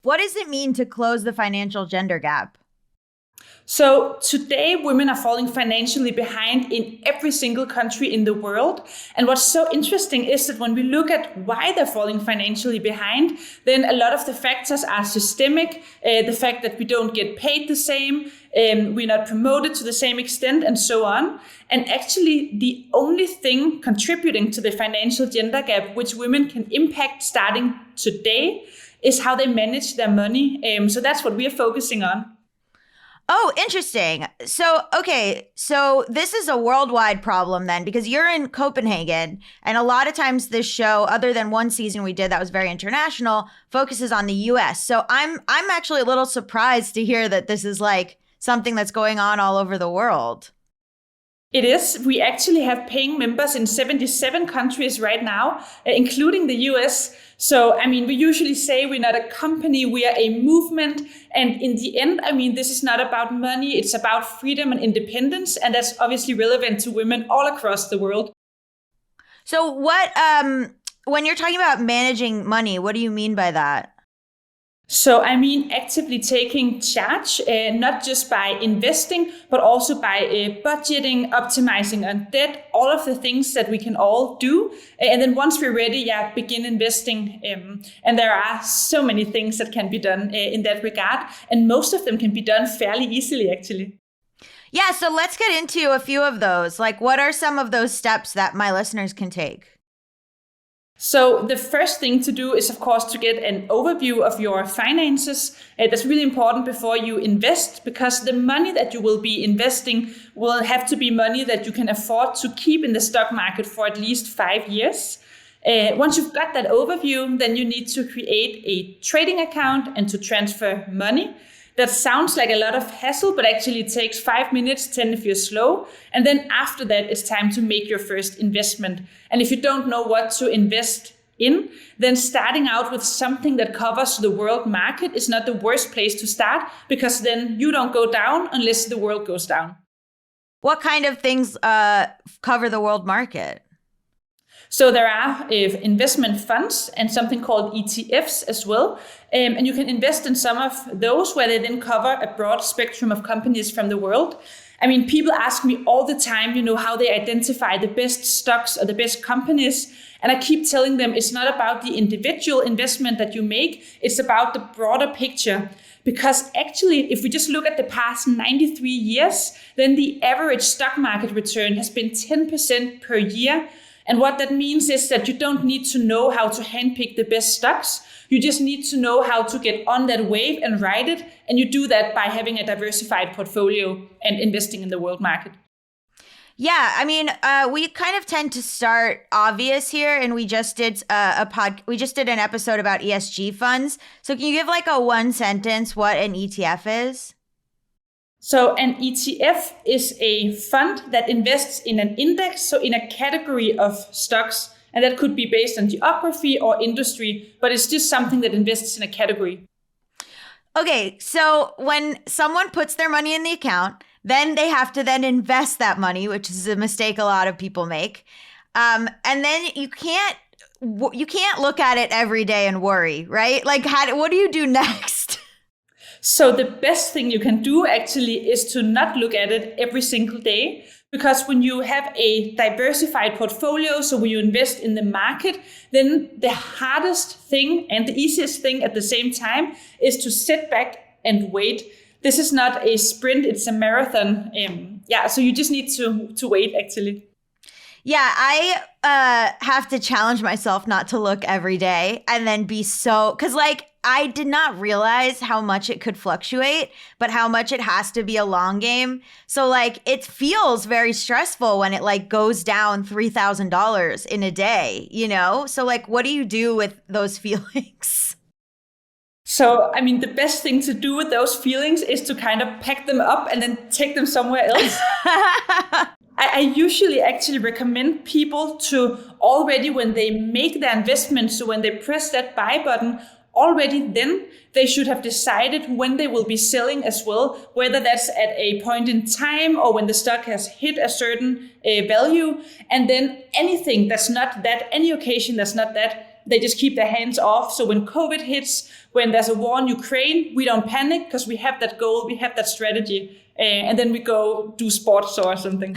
What does it mean to close the financial gender gap? So today, women are falling financially behind in every single country in the world. And what's so interesting is that when we look at why they're falling financially behind, then a lot of the factors are systemic. The fact that we don't get paid the same, we're not promoted to the same extent, and so on. And actually, the only thing contributing to the financial gender gap, which women can impact starting today, is how they manage their money. So that's what we are focusing on. Oh, interesting. So this is a worldwide problem then, because you're in Copenhagen, and a lot of times this show, other than one season we did that was very international, focuses on the US. So I'm actually a little surprised to hear that this is like something that's going on all over the world. It is. We actually have paying members in 77 countries right now, including the US. So, I mean, we usually say we're not a company, we are a movement. And in the end, I mean, this is not about money, it's about freedom and independence. And that's obviously relevant to women all across the world. So when you're talking about managing money, what do you mean by that? So, I mean, actively taking charge, not just by investing, but also by budgeting, optimizing on debt, all of the things that we can all do. And then once we're ready, begin investing. And there are so many things that can be done in that regard. And most of them can be done fairly easily, actually. Yeah, so let's get into a few of those. Like, what are some of those steps that my listeners can take? So the first thing to do is, of course, to get an overview of your finances. That's really important before you invest, because the money that you will be investing will have to be money that you can afford to keep in the stock market for at least 5 years. Once you've got that overview, then you need to create a trading account and to transfer money. That sounds like a lot of hassle, but actually it takes 5 minutes, 10 if you're slow. And then after that, it's time to make your first investment. And if you don't know what to invest in, then starting out with something that covers the world market is not the worst place to start, because then you don't go down unless the world goes down. What kind of things cover the world market? So there are investment funds and something called ETFs as well. And you can invest in some of those where they then cover a broad spectrum of companies from the world. I mean, people ask me all the time, how they identify the best stocks or the best companies. And I keep telling them it's not about the individual investment that you make. It's about the broader picture. Because actually, if we just look at the past 93 years, then the average stock market return has been 10% per year. And what that means is that you don't need to know how to handpick the best stocks. You just need to know how to get on that wave and ride it. And you do that by having a diversified portfolio and investing in the world market. Yeah, I mean, we kind of tend to start obvious here, and we just did we just did an episode about ESG funds. So can you give like a one sentence what an ETF is? So an ETF is a fund that invests in an index, so in a category of stocks. And that could be based on geography or industry, but it's just something that invests in a category. Okay, so when someone puts their money in the account, then they have to then invest that money, which is a mistake a lot of people make. And then you can't look at it every day and worry, right? Like, what do you do next? So the best thing you can do actually is to not look at it every single day, because when you have a diversified portfolio, so when you invest in the market, then the hardest thing and the easiest thing at the same time is to sit back and wait. This is not a sprint, it's a marathon. So you just need to wait actually. Yeah, I have to challenge myself not to look every day and then because like I did not realize how much it could fluctuate, but how much it has to be a long game. So like it feels very stressful when it like goes down $3,000 in a day, So like, what do you do with those feelings? So, I mean, the best thing to do with those feelings is to kind of pack them up and then take them somewhere else. I usually actually recommend people to already, when they make their investment, so when they press that buy button, already then they should have decided when they will be selling as well, whether that's at a point in time or when the stock has hit a certain value. And then anything that's not that, any occasion that's not that, they just keep their hands off. So when COVID hits, when there's a war in Ukraine, we don't panic because we have that goal, we have that strategy, and then we go do sports or something.